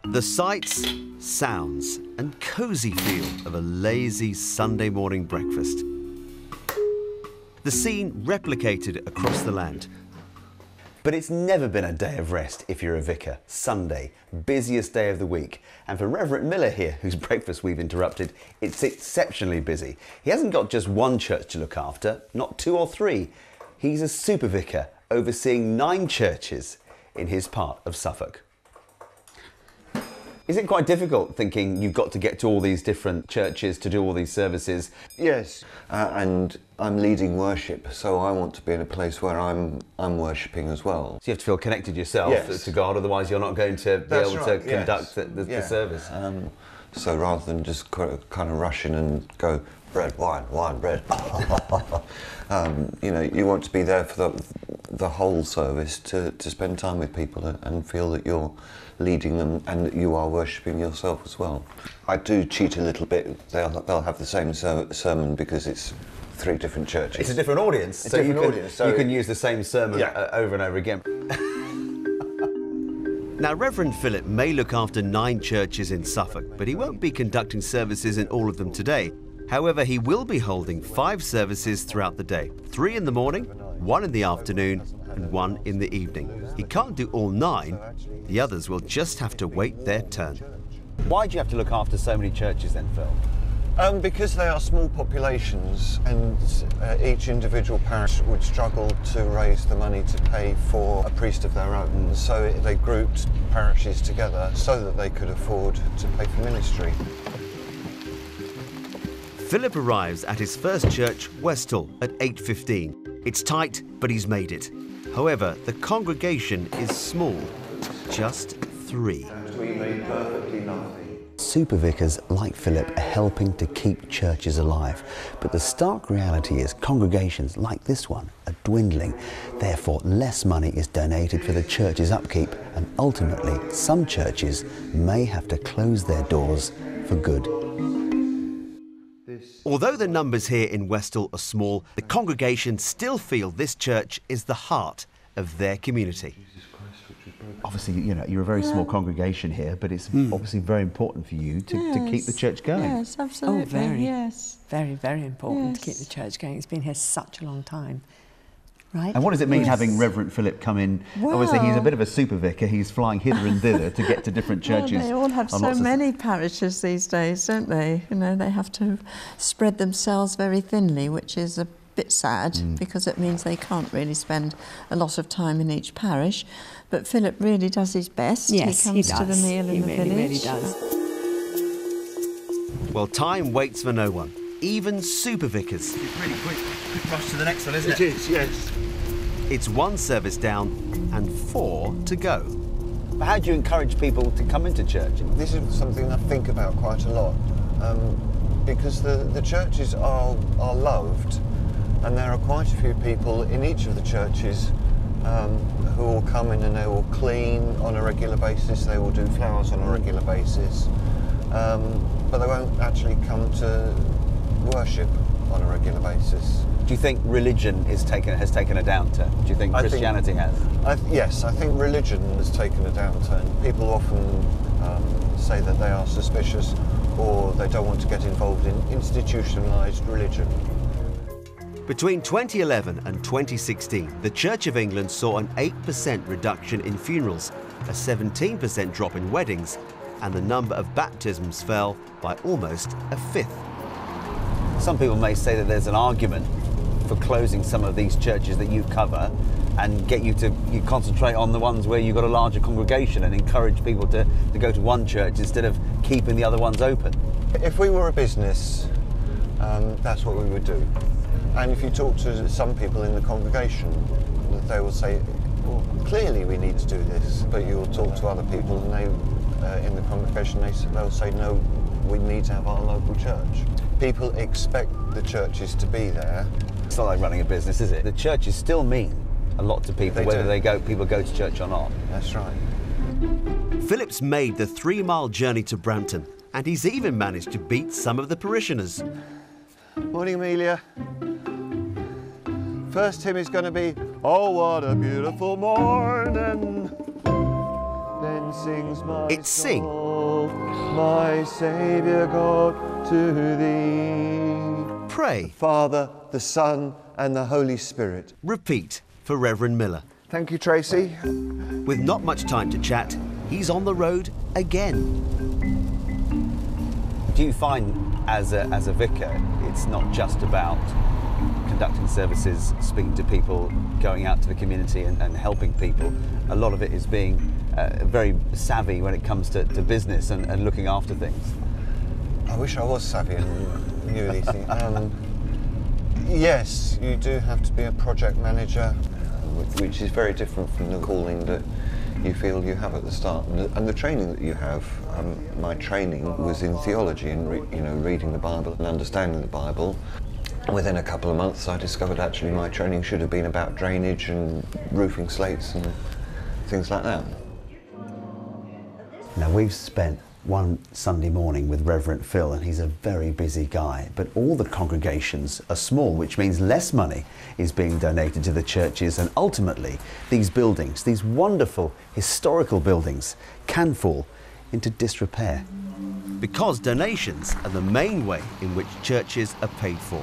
The sights, sounds and cosy feel of a lazy Sunday morning breakfast. The scene replicated across the land. But it's never been a day of rest if you're a vicar. Sunday, busiest day of the week. And for Reverend Miller here, whose breakfast we've interrupted, it's exceptionally busy. He hasn't got just one church to look after, not 2 or 3. He's a super vicar overseeing 9 churches in his part of Suffolk. Is it quite difficult thinking you've got to get to all these different churches to do all these services? Yes, and I'm leading worship, so I want to be in a place where I'm worshipping as well. So you have to feel connected yourself to God, otherwise you're not going to be able to conduct the service. So rather than just kind of rush in and go, bread, wine, bread. You know, you want to be there for the whole service, to spend time with people and feel that you're leading them and that you are worshipping yourself as well. I do cheat a little bit. They'll have the same sermon because it's 3 different churches. It's a different audience, so you can use the same sermon over and over again. Now, Reverend Philip may look after 9 churches in Suffolk, but he won't be conducting services in all of them today. However, he will be holding 5 services throughout the day, 3 in the morning, 1 in the afternoon and 1 in the evening. He can't do all 9, the others will just have to wait their turn. Why do you have to look after so many churches then, Phil? Because they are small populations and each individual parish would struggle to raise the money to pay for a priest of their own. So they grouped parishes together so that they could afford to pay for ministry. Philip arrives at his first church, Westall, at 8:15. It's tight, but he's made it. However, the congregation is small, just 3. We made perfectly lovely. Super vicars like Philip are helping to keep churches alive. But the stark reality is congregations like this one are dwindling. Therefore, less money is donated for the church's upkeep, and ultimately, some churches may have to close their doors for good. Although the numbers here in Westall are small, the congregation still feel this church is the heart of their community. Obviously, you know, you're a very small congregation here, but it's obviously very important for you to keep the church going. Yes, absolutely. Oh, very. Yes. Very, very important to keep the church going. It's been here such a long time. Right. And what does it mean having Reverend Philip come in? Well, obviously, he's a bit of a super vicar. He's flying hither and thither to get to different churches. Well, they all have so many parishes these days, don't they? You know, they have to spread themselves very thinly, which is a bit sad because it means they can't really spend a lot of time in each parish. But Philip really does his best. Yes, he comes to the meal in the village. He really does. Well, time waits for no one, even super vicars. It's really quick rush to the next one, isn't it? It is, yes. It's 1 service down and 4 to go. But how do you encourage people to come into church? This is something I think about quite a lot because the churches are loved, and there are quite a few people in each of the churches who will come in and they will clean on a regular basis, they will do flowers on a regular basis, but they won't actually come to worship on a regular basis. Do you think religion has taken a downturn? Do you think Christianity has? Yes, I think religion has taken a downturn. People often say that they are suspicious or they don't want to get involved in institutionalised religion. Between 2011 and 2016, the Church of England saw an 8% reduction in funerals, a 17% drop in weddings, and the number of baptisms fell by almost a 1/5. Some people may say that there's an argument for closing some of these churches that you cover and get you to concentrate on the ones where you've got a larger congregation and encourage people to go to one church instead of keeping the other ones open. If we were a business, that's what we would do. And if you talk to some people in the congregation, they will say, well, clearly we need to do this. But you'll talk to other people and they, in the congregation, they'll say, no, we need to have our local church. People expect the churches to be there. It's not like running a business, is it? The churches still mean a lot to people, whether people go to church or not. That's right. Philip's made the 3-mile journey to Brampton, and he's even managed to beat some of the parishioners. Morning, Amelia. First hymn is going to be, oh, what a beautiful morning. Then sings my It's Sing. soul, my Saviour God, to thee. Pray. Father, the Son, and the Holy Spirit. Repeat for Reverend Miller. Thank you, Tracy. With not much time to chat, he's on the road again. Do you find, as a vicar, it's not just about conducting services, speaking to people, going out to the community and helping people? A lot of it is being very savvy when it comes to business and looking after things. I wish I was savvy and knew these things. Yes, you do have to be a project manager, which is very different from the calling that you feel you have at the start. And the training that you have, my training was in theology and reading the Bible and understanding the Bible. Within a couple of months I discovered actually my training should have been about drainage and roofing slates and things like that. Now, we've spent one Sunday morning with Reverend Phil, and he's a very busy guy, but all the congregations are small, which means less money is being donated to the churches, and ultimately these buildings, these wonderful historical buildings, can fall into disrepair. Because donations are the main way in which churches are paid for.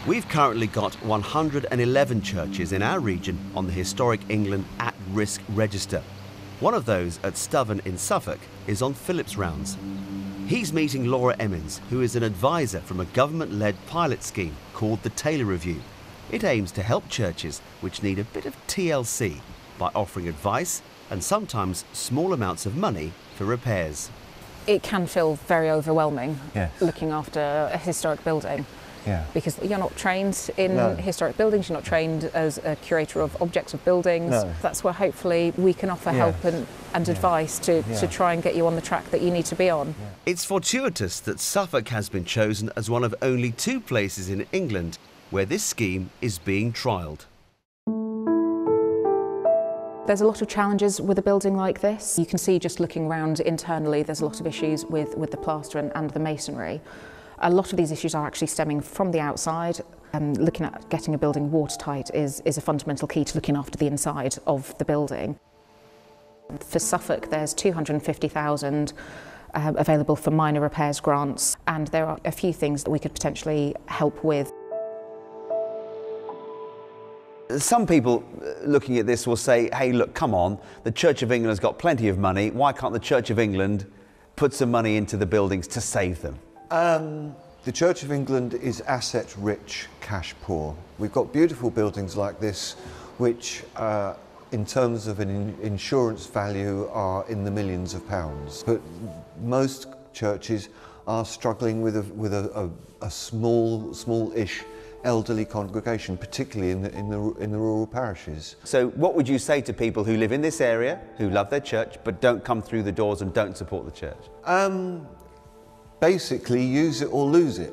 We've currently got 111 churches in our region on the Historic England at-risk register. One of those at Stoven in Suffolk is on Phillips rounds. He's meeting Laura Emmons, who is an advisor from a government-led pilot scheme called the Taylor Review. It aims to help churches which need a bit of TLC by offering advice and sometimes small amounts of money for repairs. It can feel very overwhelming, Yes. looking after a historic building. Yeah. Because you're not trained in No. historic buildings, you're not trained as a curator of objects of buildings. No. That's where hopefully we can offer Yes. help and advice to try and get you on the track that you need to be on. It's fortuitous that Suffolk has been chosen as one of only 2 places in England where this scheme is being trialled. There's a lot of challenges with a building like this. You can see just looking around internally, there's a lot of issues with the plaster and the masonry. A lot of these issues are actually stemming from the outside. Looking at getting a building watertight is a fundamental key to looking after the inside of the building. For Suffolk, there's 250,000 available for minor repairs grants, and there are a few things that we could potentially help with. Some people looking at this will say, hey, look, come on, the Church of England has got plenty of money. Why can't the Church of England put some money into the buildings to save them? The Church of England is asset rich, cash poor. We've got beautiful buildings like this, which in terms of an insurance value are in the millions of pounds. But most churches are struggling with a small-ish elderly congregation, particularly in the rural parishes. So what would you say to people who live in this area, who love their church, but don't come through the doors and don't support the church? Basically, use it or lose it.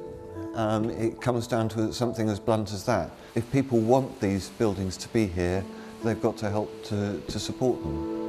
It comes down to something as blunt as that. If people want these buildings to be here, they've got to help to support them.